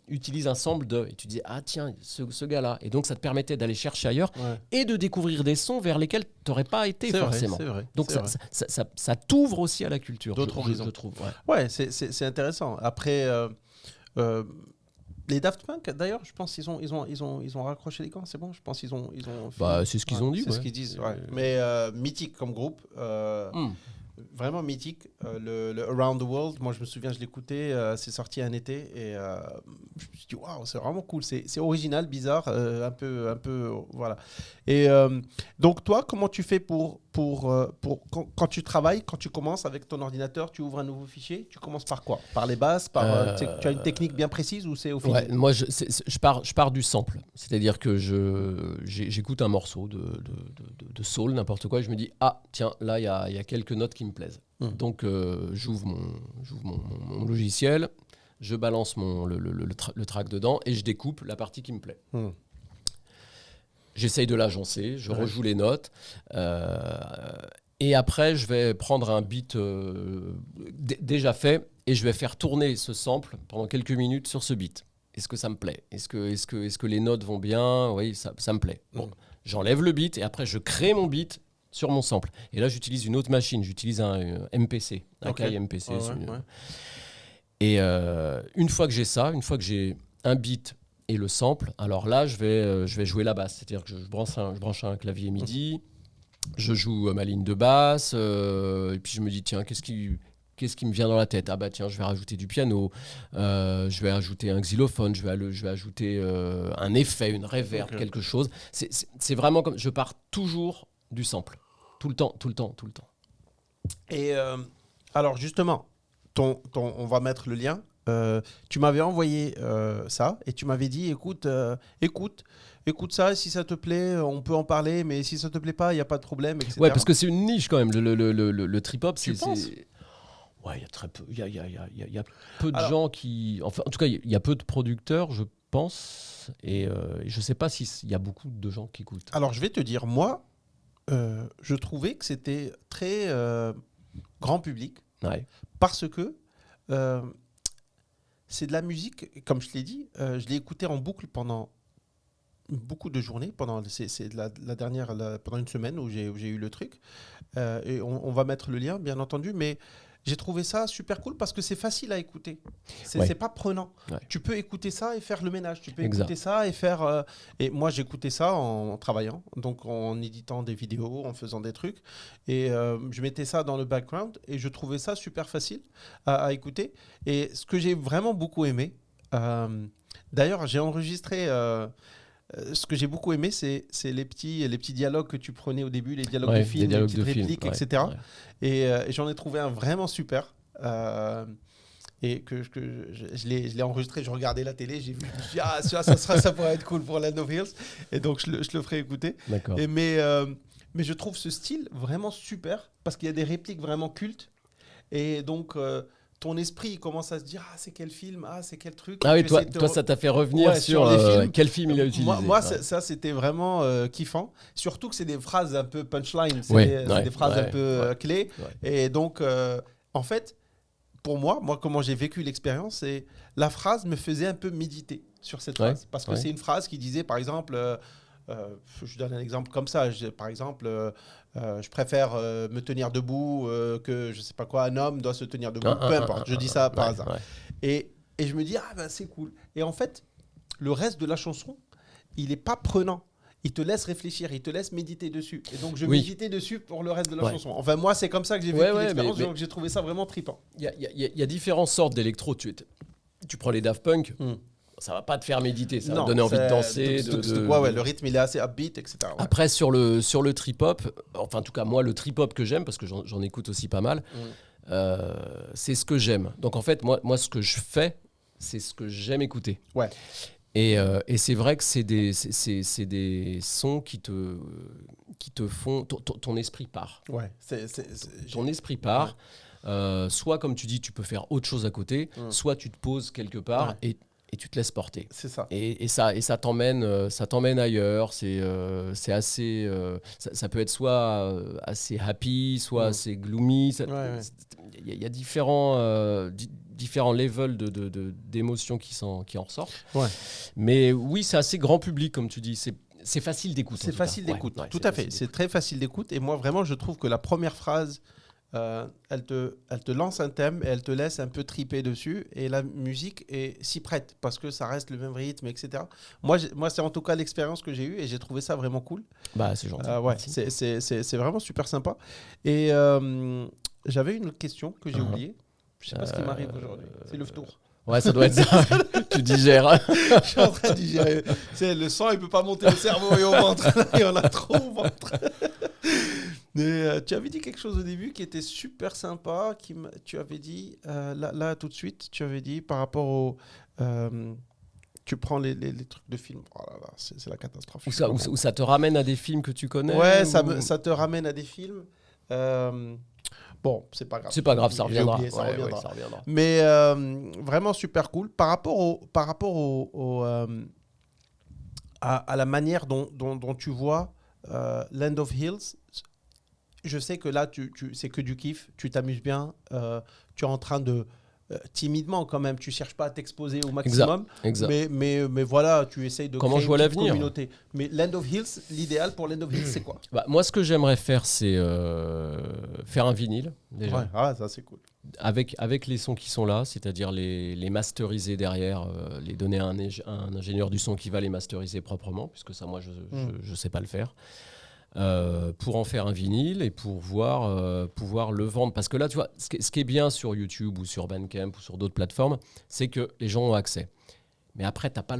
utilise un sample de. Et tu disais, ah tiens, ce gars-là. Et donc, ça te permettait d'aller chercher ailleurs et de découvrir des sons vers lesquels t'aurais pas été forcément. C'est vrai. Donc, ça t'ouvre aussi à la culture. D'autres horizons. Je trouve. C'est intéressant. Après. Les Daft Punk, d'ailleurs, je pense qu'ils ont raccroché les gants, c'est bon. Je pense qu'ils ont. C'est ce qu'ils ont dit. C'est ce qu'ils disent. Mais mythique comme groupe, vraiment mythique. Le Around the World, moi je me souviens, je l'écoutais, c'est sorti un été et je me suis dit waouh, c'est vraiment cool. C'est original, bizarre, un peu, voilà. Et donc toi, comment tu fais pour quand tu travailles, quand tu commences avec ton ordinateur, tu ouvres un nouveau fichier, tu commences par quoi ? Par les basses, tu as une technique bien précise ou c'est au final ? Moi, je pars du sample. C'est-à-dire que j'écoute un morceau de soul, n'importe quoi, et je me dis, ah, tiens, là, il y a quelques notes qui me plaisent. Donc, j'ouvre mon logiciel, je balance le track dedans et je découpe la partie qui me plaît. J'essaye de l'agencer, je rejoue les notes. Et après, je vais prendre un beat déjà fait et je vais faire tourner ce sample pendant quelques minutes sur ce beat. Est-ce que ça me plaît ? Est-ce que les notes vont bien ? Oui, ça me plaît. Bon, j'enlève le beat et après je crée mon beat sur mon sample. Et là, j'utilise une autre machine, j'utilise un MPC, un Kai MPC. Et une fois que j'ai ça, une fois que j'ai un beat et le sample, alors là, je vais jouer la basse. C'est-à-dire que je branche un clavier MIDI, je joue ma ligne de basse, et puis je me dis, tiens, qu'est-ce qui me vient dans la tête ? Ah bah tiens, je vais rajouter du piano, je vais ajouter un xylophone, je vais ajouter un effet, une reverb, quelque chose. C'est vraiment comme... Je pars toujours du sample. Tout le temps. Et alors justement, on va mettre le lien. Tu m'avais envoyé ça et tu m'avais dit, écoute ça, et si ça te plaît, on peut en parler, mais si ça te plaît pas, il n'y a pas de problème, etc. Ouais, parce que c'est une niche quand même, le trip-hop. Tu penses ? Ouais, il y a très peu. Il y a peu de gens qui... Enfin, en tout cas, il y a peu de producteurs, je pense. Et je sais pas s'il y a beaucoup de gens qui écoutent. Alors, je vais te dire, moi, je trouvais que c'était très grand public. Ouais. Parce que c'est de la musique, comme je l'ai dit, je l'ai écouté en boucle pendant beaucoup de journées, pendant une semaine où j'ai eu le truc. Et on va mettre le lien, bien entendu, mais j'ai trouvé ça super cool parce que c'est facile à écouter. C'est pas prenant. Ouais. Tu peux écouter ça et faire le ménage. Tu peux écouter ça et faire... Et moi, j'écoutais ça en travaillant, donc en éditant des vidéos, en faisant des trucs. Et je mettais ça dans le background et je trouvais ça super facile à écouter. Et ce que j'ai vraiment beaucoup aimé... d'ailleurs, j'ai enregistré... ce que j'ai beaucoup aimé, c'est les petits dialogues que tu prenais au début, les dialogues de film, les petites répliques, etc. Ouais. Et j'en ai trouvé un vraiment super. Et que je l'ai enregistré, je regardais la télé, j'ai vu, je me suis dit, ça pourrait être cool pour Land of Hills. Et donc, je le ferai écouter. D'accord. Mais je trouve ce style vraiment super parce qu'il y a des répliques vraiment cultes. Et donc... ton esprit commence à se dire c'est quel film, c'est quel truc. Ah oui, toi ça t'a fait revenir sur quel film il a utilisé. Moi ça c'était vraiment kiffant. Surtout que c'est des phrases un peu punchline, c'est des phrases un peu clés. Ouais. Et donc, en fait, pour moi, comment j'ai vécu l'expérience, c'est la phrase me faisait un peu méditer sur cette phrase. Parce que c'est une phrase qui disait, par exemple... je donne un exemple comme ça. Par exemple, je préfère me tenir debout que je sais pas quoi. Un homme doit se tenir debout. Peu importe. Je dis ça par hasard. Ouais. Et je me dis c'est cool. Et en fait, le reste de la chanson, il est pas prenant. Il te laisse réfléchir, il te laisse méditer dessus. Et donc, je méditais dessus pour le reste de la chanson. Enfin, moi, c'est comme ça que j'ai vécu l'expérience. Donc, j'ai trouvé ça vraiment trippant. Il y a différentes sortes d'électro. Tu prends les Daft Punk. Ça va pas te faire méditer, ça va te donner envie de danser. Le rythme, il est assez upbeat, etc. Ouais. Après, sur le trip-hop, enfin, en tout cas, moi, le trip-hop que j'aime, parce que j'en écoute aussi pas mal, c'est ce que j'aime. Donc, en fait, moi, ce que je fais, c'est ce que j'aime écouter. Ouais. Et c'est vrai que c'est des sons qui te font... Ton esprit part. Ouais. Ton esprit part. Ouais. Soit, comme tu dis, tu peux faire autre chose à côté, soit tu te poses quelque part et tu te laisses porter. C'est ça. Et ça t'emmène ailleurs. C'est assez... ça peut être soit assez happy, soit assez gloomy. Il y a différents levels d'émotions qui en ressortent. Ouais. Mais oui, c'est assez grand public, comme tu dis. C'est facile d'écoute. C'est facile d'écoute, tout à fait. C'est très facile d'écoute. Et moi, vraiment, je trouve que la première phrase... elle te lance un thème et elle te laisse un peu triper dessus, et la musique s'y prête parce que ça reste le même rythme, etc. Moi c'est en tout cas l'expérience que j'ai eue et j'ai trouvé ça vraiment cool. C'est gentil. C'est vraiment super sympa. Et j'avais une autre question que j'ai oubliée. Je sais pas ce qui m'arrive aujourd'hui. C'est le tour. Ouais, ça doit être ça. Tu digères. Je suis en train de digérer. Le sang, il peut pas monter au cerveau et au ventre. Il y en a trop au ventre. Mais, tu avais dit quelque chose au début qui était super sympa. Tu avais dit, là, tout de suite, tu avais dit par rapport au... tu prends les trucs de films. Oh là là, c'est la catastrophe. Où ça te ramène à des films que tu connais. Ouais, ça te ramène à des films. Bon, c'est pas grave. C'est pas grave, ça reviendra. Ça reviendra. Mais vraiment super cool. Par rapport à la manière dont tu vois Land of Hills, je sais que là, c'est que du kiff. Tu t'amuses bien. Tu es en train de timidement quand même. Tu cherches pas à t'exposer au maximum. Exact. Mais voilà, tu essayes de créer une petite communauté. Mais Land of Hills, l'idéal pour Land of Hills, c'est quoi? Moi, ce que j'aimerais faire, c'est faire un vinyle, déjà. Ouais. Ah, ça, c'est cool. Avec les sons qui sont là, c'est-à-dire les masteriser derrière, les donner à un ingénieur du son qui va les masteriser proprement, puisque ça, moi, je sais pas le faire. Pour en faire un vinyle et pour pouvoir le vendre. Parce que là, tu vois, ce qui est bien sur YouTube ou sur Bandcamp ou sur d'autres plateformes, c'est que les gens ont accès. Mais après, t'as pas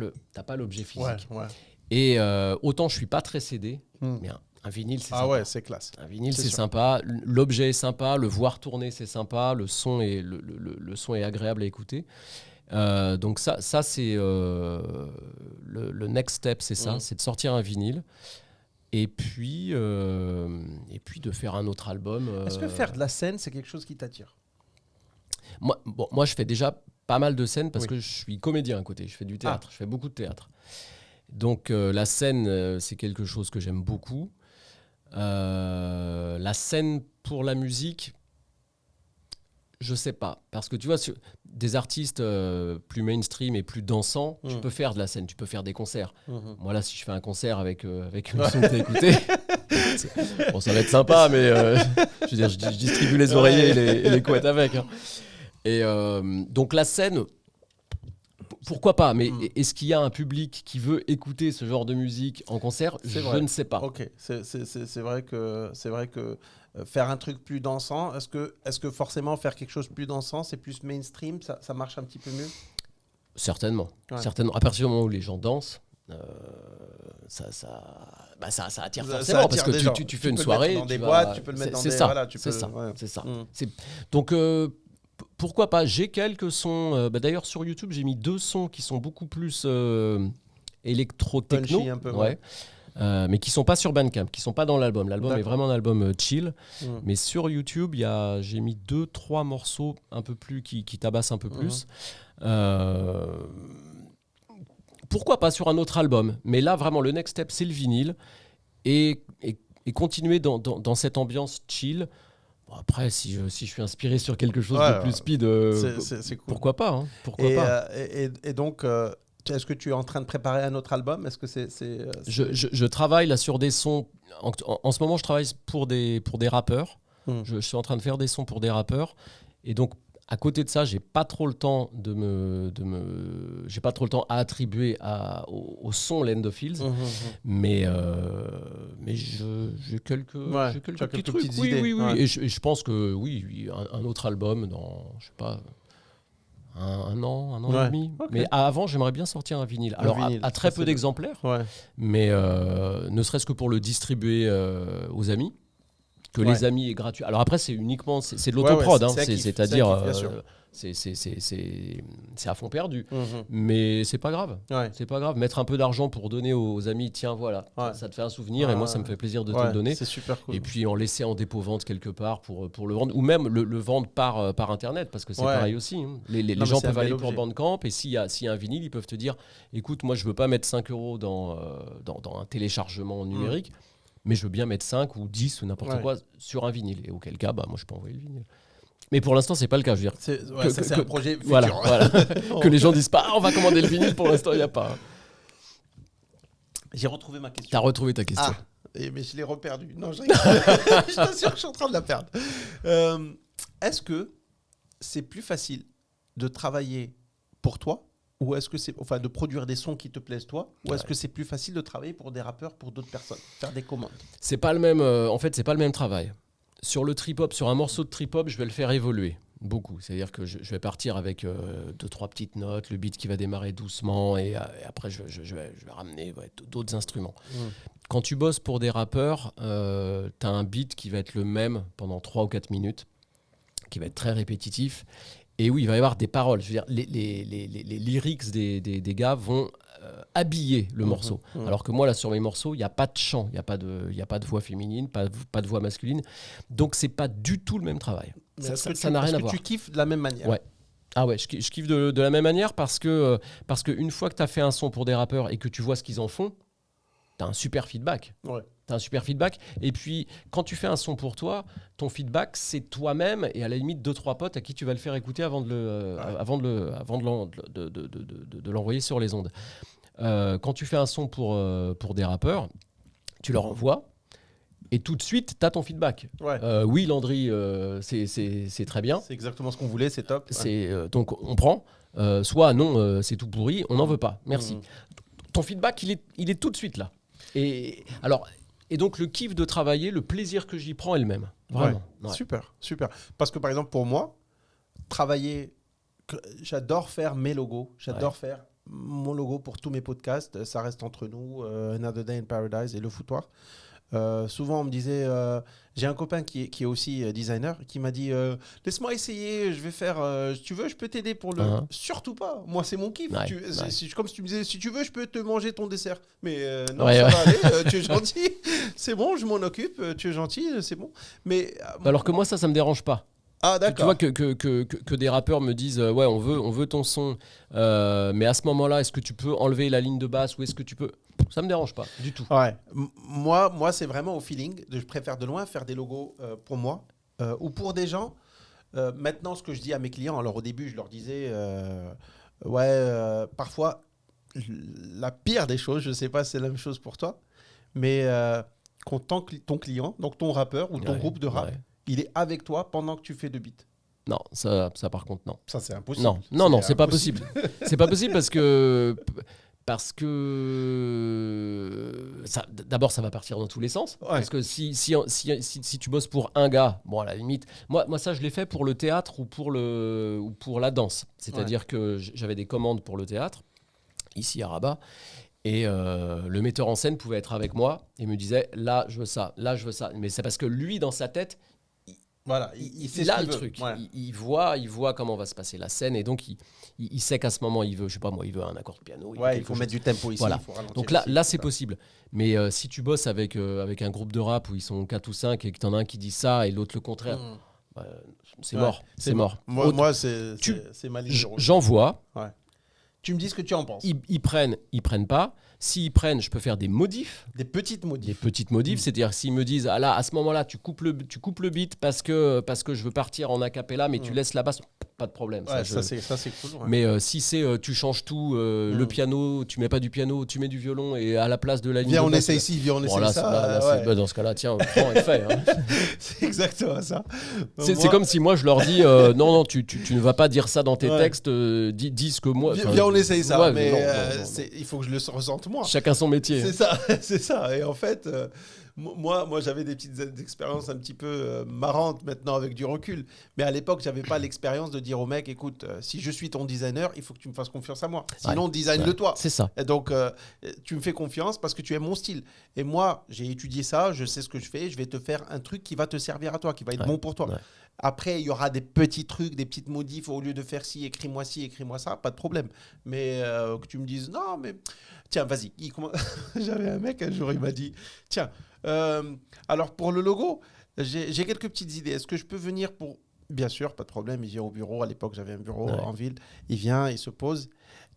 l'objet physique. Ouais. Et autant je suis pas très CD, mais un vinyle, c'est sympa. Ah ouais, c'est classe. Un vinyle, c'est sympa. L'objet est sympa, le voir tourner, c'est sympa. Le son est agréable à écouter. Donc ça c'est le next step, c'est ça, c'est de sortir un vinyle. Et puis de faire un autre album. Est-ce que faire de la scène, c'est quelque chose qui t'attire? Moi, je fais déjà pas mal de scènes parce que je suis comédien à côté. Je fais du théâtre. Je fais beaucoup de théâtre. Donc, la scène, c'est quelque chose que j'aime beaucoup. La scène pour la musique, je sais pas. Parce que tu vois, des artistes plus mainstream et plus dansants, tu peux faire de la scène, tu peux faire des concerts. Moi, là, si je fais un concert avec une son que t'as écouté, bon, ça va être sympa, mais je veux dire, je distribue les oreillers et les couettes avec. Hein. Et donc, la scène, pourquoi pas? Mais est-ce qu'il y a un public qui veut écouter ce genre de musique en concert? Je ne sais pas. Ok, c'est vrai que faire un truc plus dansant, est-ce que forcément faire quelque chose plus dansant, c'est plus mainstream, ça marche un petit peu mieux? Certainement. À partir du moment où les gens dansent, ça attire forcément, parce que tu fais une soirée. Dans des boîtes, tu peux le mettre dans des... C'est ça. Donc, pourquoi pas? J'ai quelques sons. D'ailleurs, sur YouTube, j'ai mis 2 sons qui sont beaucoup plus électro-techno. Un peu, mais qui sont pas sur Bandcamp, qui sont pas dans l'album. L'album est vraiment un album chill. Mais sur YouTube, j'ai mis 2-3 morceaux un peu plus qui tabassent un peu plus. Pourquoi pas sur un autre album? Mais là, vraiment, le next step, c'est le vinyle. Et continuer dans cette ambiance chill. Bon, après, si je suis inspiré sur quelque chose de plus speed, c'est cool. Pourquoi pas, hein, et donc, est-ce que tu es en train de préparer un autre album? Est-ce que Je travaille là sur des sons. En ce moment, je travaille pour des rappeurs. Je suis en train de faire des sons pour des rappeurs. Et donc, à côté de ça, j'ai pas trop le temps j'ai pas trop le temps à attribuer au son Land of Hills. Mais j'ai quelques petits trucs. Oui. Ouais. Et je pense que un autre album dans, je sais pas, un an et demi. Okay. Mais avant, j'aimerais bien sortir un vinyle. Alors, à très peu d'exemplaires, mais ne serait-ce que pour le distribuer aux amis. Que les amis est gratuit. Alors après, c'est de l'autoprod, c'est-à-dire c'est à fond perdu. Mais c'est pas grave. C'est pas grave. Mettre un peu d'argent pour donner aux amis, tiens, voilà, ça te fait un souvenir et moi, ça me fait plaisir de te le donner. C'est super cool. Et puis en laisser en dépôt-vente quelque part pour le vendre, ou même le vendre par Internet, parce que c'est pareil aussi. Hein. Les gens peuvent aller pour Bandcamp et s'il y a un vinyle, ils peuvent te dire, écoute, moi, je veux pas mettre 5 € dans un téléchargement numérique. Mais je veux bien mettre 5 ou 10 ou n'importe quoi sur un vinyle. Et auquel cas, moi, je peux envoyer le vinyle. Mais pour l'instant, c'est pas le cas. Je veux dire, c'est un projet futur. Voilà. Que les gens disent pas, on va commander le vinyle. Pour l'instant, il n'y a pas. J'ai retrouvé ma question. Tu as retrouvé ta question. Mais je l'ai reperdue. Non, je t'assure que je suis en train de la perdre. Est-ce que c'est plus facile de travailler pour toi? Ou est-ce que c'est de produire des sons qui te plaisent toi, ou est-ce que c'est plus facile de travailler pour des rappeurs, pour d'autres personnes, faire des commandes? C'est pas le même. En fait, c'est pas le même travail. Sur le trip-hop, sur un morceau de trip-hop, je vais le faire évoluer beaucoup. C'est-à-dire que je vais partir avec 2-3 petites notes, le beat qui va démarrer doucement, et après je vais ramener d'autres instruments. Quand tu bosses pour des rappeurs, t'as un beat qui va être le même pendant 3 ou 4 minutes, qui va être très répétitif. Et oui, il va y avoir des paroles. Je veux dire, les lyrics des gars vont habiller le morceau. Alors que moi, là, sur mes morceaux, il n'y a pas de chant, il n'y a pas de voix féminine, pas de voix masculine. Donc, c'est pas du tout le même travail. Ça n'a rien à voir. Est-ce que tu kiffes de la même manière? Ouais. Ah ouais, je kiffe de la même manière parce que une fois que tu as fait un son pour des rappeurs et que tu vois ce qu'ils en font, tu as un super feedback. Ouais. T'as un super feedback. Et puis, quand tu fais un son pour toi, ton feedback, c'est toi-même et à la limite 2-3 potes à qui tu vas le faire écouter avant de l'envoyer sur les ondes. Quand tu fais un son pour des rappeurs, tu leur envoies et tout de suite, tu as ton feedback. Oui, Landry, c'est très bien. C'est exactement ce qu'on voulait, c'est top. Donc, on prend. Soit non, c'est tout pourri, on n'en veut pas. Merci. Ton feedback, il est tout de suite là. Et donc, le kiff de travailler, le plaisir que j'y prends est le même. Vraiment. Ouais. Super. Parce que, par exemple, pour moi, travailler, j'adore faire mes logos. J'adore faire mon logo pour tous mes podcasts. Ça reste entre nous, Another Day in Paradise et Le Foutoir. Souvent, on me disait... j'ai un copain qui est aussi designer qui m'a dit laisse-moi essayer, je vais faire... si tu veux, je peux t'aider pour le... Surtout pas. Moi, c'est mon kiff. C'est comme si tu me disais si tu veux, je peux te manger ton dessert. Mais non, ça va aller. Tu es gentil. C'est bon, je m'en occupe. Tu es gentil, c'est bon. Mais, alors que moi, ça me dérange pas. Ah, d'accord. Tu vois que des rappeurs me disent ouais, on veut ton son, mais à ce moment-là, est-ce que tu peux enlever la ligne de basse ou est-ce que tu peux... Ça me dérange pas du tout. Ouais. Moi, c'est vraiment au feeling. Je préfère de loin faire des logos pour moi ou pour des gens. Maintenant, ce que je dis à mes clients, alors au début, je leur disais parfois, la pire des choses, je sais pas si c'est la même chose pour toi, mais quand ton client, donc ton rappeur ou ton groupe de rap, il est avec toi pendant que tu fais de beats. Non, ça par contre, non. Ça, c'est impossible. Non, c'est pas possible. C'est pas possible parce que d'abord, ça va partir dans tous les sens. Ouais. Parce que si tu bosses pour un gars, bon, à la limite, moi ça, je l'ai fait pour le théâtre ou pour la danse. C'est-à-dire que j'avais des commandes pour le théâtre, ici à Rabat, et le metteur en scène pouvait être avec moi et me disait là, je veux ça. Mais c'est parce que lui, dans sa tête, il a le truc. Ouais. Il voit comment va se passer la scène et donc il sait qu'à ce moment il veut, je sais pas moi, il veut un accord de piano. Il faut mettre du tempo ici. Voilà. Il faut ralentir donc là c'est possible. Mais si tu bosses avec un groupe de rap où ils sont 4 ou 5 et que t'en as un qui dit ça et l'autre le contraire, c'est mort. C'est mort. Moi c'est ma ligne de route. J'envoie. Ouais. Tu me dis ce que tu en penses. Ils prennent pas. S'ils prennent, je peux faire des modifs. Des petites modifs, c'est-à-dire s'ils me disent ah là, à ce moment-là, tu coupes le beat parce que je veux partir en acapella, mais tu laisses la basse, pas de problème. Ouais, ça c'est cool. Ouais. Mais si c'est tu changes tout, le piano, tu mets pas du piano, tu mets du violon et à la place de la ligne. Viens, on essaie ici, viens, on essaie ça. Dans ce cas-là, tiens, prends et fais. Hein. C'est exactement ça. C'est comme si moi je leur dis non, tu ne vas pas dire ça dans tes textes, dis ce que moi. Viens, on essaye ça, mais il faut que je le ressente. Moi. Chacun son métier. C'est ça. Et en fait, moi, j'avais des petites expériences un petit peu marrantes maintenant avec du recul. Mais à l'époque, j'avais pas l'expérience de dire au mec, écoute, si je suis ton designer, il faut que tu me fasses confiance à moi. Sinon, design-le toi. C'est ça. Et donc, tu me fais confiance parce que tu aimes mon style. Et moi, j'ai étudié ça, je sais ce que je fais. Je vais te faire un truc qui va te servir à toi, qui va être bon pour toi. Ouais. Après, il y aura des petits trucs, des petites modifs. Au lieu de faire ci, écris-moi ça, pas de problème. Mais que tu me dises, non, mais tiens, vas-y. J'avais un mec un jour, il m'a dit, tiens, alors pour le logo, j'ai quelques petites idées. Est-ce que je peux venir pour... Bien sûr, pas de problème. Il vient au bureau. À l'époque, j'avais un bureau en ville. Il vient, il se pose,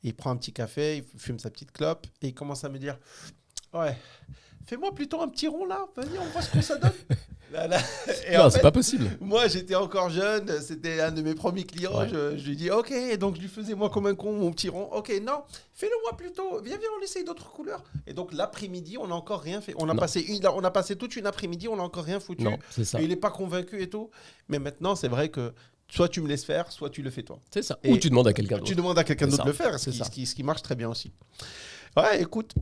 il prend un petit café, il fume sa petite clope et il commence à me dire, ouais, fais-moi plutôt un petit rond là. Vas-y, on voit ce que ça donne. Et non, c'est pas possible. Moi, j'étais encore jeune, c'était un de mes premiers clients. Ouais. Je lui dis ok, donc je lui faisais moi comme un con mon petit rond. Ok, non, fais-le moi plutôt. Viens, on essaye d'autres couleurs. Et donc l'après-midi, on n'a encore rien fait. On a passé toute une après-midi, on n'a encore rien foutu. Non, c'est ça. Et il n'est pas convaincu et tout. Mais maintenant, c'est vrai que soit tu me laisses faire, soit tu le fais toi. C'est ça. Ou tu demandes à quelqu'un d'autre. Tu demandes à quelqu'un d'autre de le faire, ce qui marche très bien aussi. Ouais, écoute,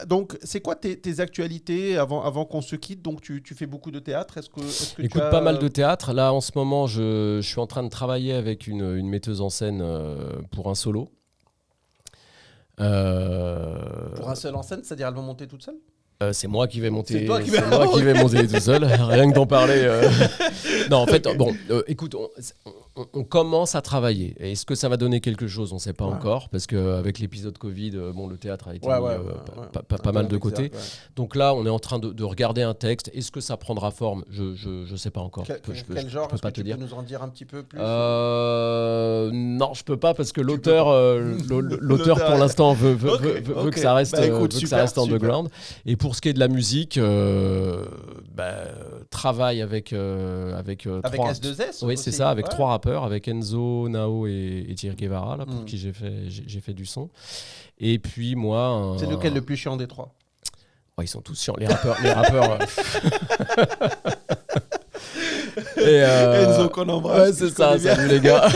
donc c'est quoi tes actualités avant qu'on se quitte? Donc tu fais beaucoup de théâtre. Est-ce que écoute, pas mal de théâtre. Là, en ce moment, je suis en train de travailler avec une metteuse en scène pour un solo. Pour un seul en scène, c'est-à-dire elle va monter toute seule? C'est moi qui vais monter. C'est toi qui vais monter tout seul. Rien que d'en parler. Non, en fait, bon, écoute, on commence à travailler. Et est-ce que ça va donner quelque chose? On ne sait pas encore, parce qu'avec l'épisode Covid, le théâtre a été pas mal de côté. Donc là, on est en train de regarder un texte. Est-ce que ça prendra forme? Je ne sais pas encore. Quel genre? Est-ce que tu peux nous en dire un petit peu plus? Non, je peux pas, parce que l'auteur pour l'instant veut que ça reste, underground. Et pour ce qui est de la musique, travaille avec trois... S2S? Oui, c'est ça, avec 3 rappeurs, avec Enzo, Nao et Thierry Guevara, là, pour qui j'ai fait du son. Et puis moi... C'est lequel le plus chiant des 3? Ils sont tous chiants, les rappeurs. Et Enzo qu'on embrasse. C'est ça, salut les gars.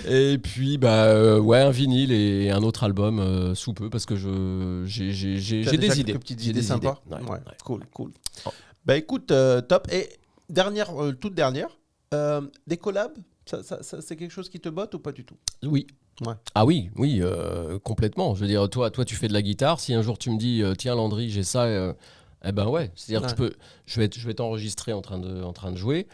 Et puis un vinyle et un autre album sous peu, parce que j'ai des idées. Petites idées sympas. Ouais. Cool. Oh. Écoute, top. Et toute dernière, des collabs, ça c'est quelque chose qui te botte ou pas du tout? Oui. Ouais. Ah oui, complètement. Je veux dire, toi tu fais de la guitare. Si un jour tu me dis, tiens Landry, j'ai ça, ouais. C'est-à-dire que je vais t'enregistrer en train de jouer.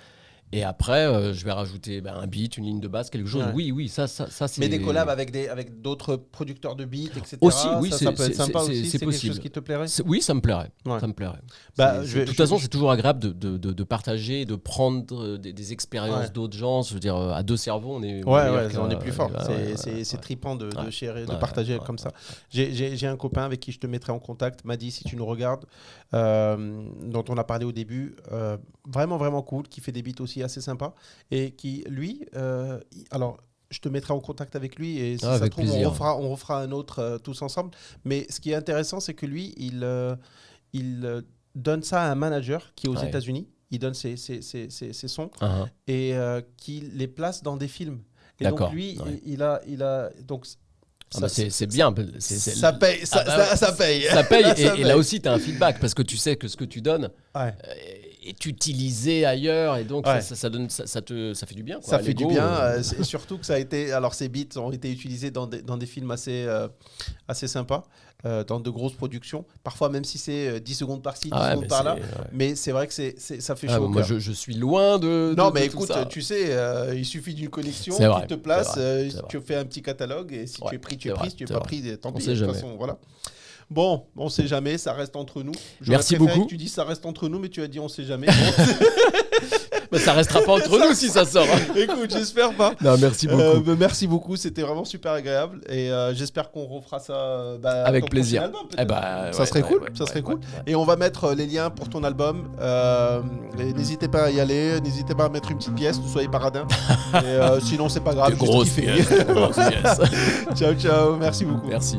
Et après, je vais rajouter un beat, une ligne de basse, quelque chose. Ouais. Oui, ça c'est... Mais des collabs avec d'autres producteurs de beats, etc. Aussi, oui, ça peut être sympa aussi. C'est possible. Quelque chose qui te plairait? Oui, ça me plairait. Ouais. Ça me plairait. De toute façon, c'est toujours agréable de partager, de prendre des expériences d'autres gens. Je veux dire, à 2 cerveaux, on est on est plus fort. C'est trippant de partager comme ça. J'ai un copain avec qui je te mettrai en contact, Madi, si tu nous regardes, dont on a parlé au début. Vraiment, vraiment cool, qui fait des beats aussi assez sympa, et qui lui alors je te mettrai en contact avec lui, et si ça se trouve on refera un autre tous ensemble. Mais ce qui est intéressant, c'est que lui il donne ça à un manager qui est aux États-Unis. Il donne ses sons et qui les place dans des films. Et donc lui il a donc c'est bien. Ça paye. Ça paye. Et là aussi, tu as un feedback, parce que tu sais que ce que tu donnes est utilisé ailleurs, et donc ça fait du bien. Ça fait du bien. Surtout que ça a été. Alors, ces beats ont été utilisés dans des films assez sympas, dans de grosses productions. Parfois, même si c'est 10 secondes par-ci, 10 secondes par-là. Mais c'est vrai que ça fait chaud. Moi, je suis loin de. Non, mais écoute, tu sais, il suffit d'une connexion qui te place. Tu fais un petit catalogue, et si tu es pris, tu es pris. Si tu n'es pas pris, tant pis. De toute façon, voilà. Bon, on sait jamais, ça reste entre nous. Merci beaucoup. Que tu dis ça reste entre nous, mais tu as dit on sait jamais. Ça restera pas entre nous si ça sort. Écoute, j'espère pas. Non, merci beaucoup. Merci beaucoup, c'était vraiment super agréable, et j'espère qu'on refera ça avec plaisir. Album, ça serait cool. Et on va mettre les liens pour ton album. N'hésitez pas à y aller, n'hésitez pas à mettre une petite pièce, ne soyez pas radin. Sinon c'est pas grave. Grosse pièce. Ciao, merci beaucoup. Merci.